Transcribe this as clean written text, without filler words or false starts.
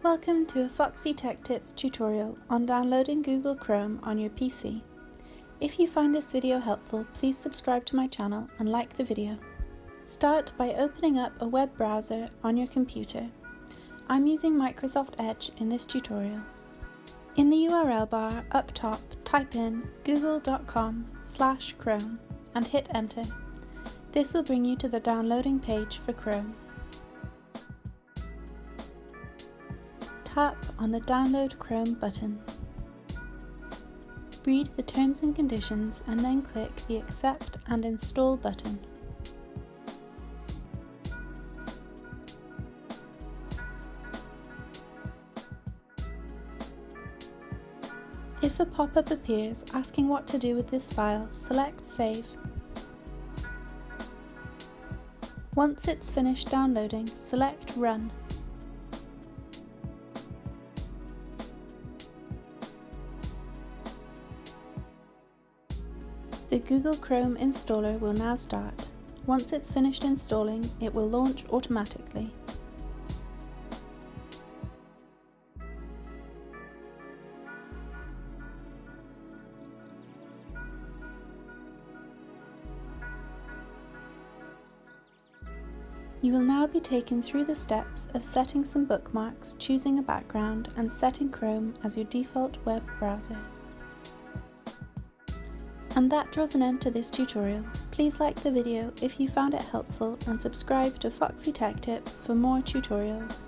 Welcome to a Foxy Tech Tips tutorial on downloading Google Chrome on your PC. If you find this video helpful, please subscribe to my channel and like the video. Start by opening up a web browser on your computer. I'm using Microsoft Edge in this tutorial. In the URL bar up top, type in google.com/Chrome and hit enter. This will bring you to the downloading page for Chrome. Tap on the Download Chrome button. Read the terms and conditions and then click the Accept and Install button. If a pop-up appears asking what to do with this file, select Save. Once it's finished downloading, select Run. The Google Chrome installer will now start. Once it's finished installing, it will launch automatically. You will now be taken through the steps of setting some bookmarks, choosing a background, and setting Chrome as your default web browser. And that draws an end to this tutorial. Please like the video if you found it helpful and subscribe to Foxy Tech Tips for more tutorials.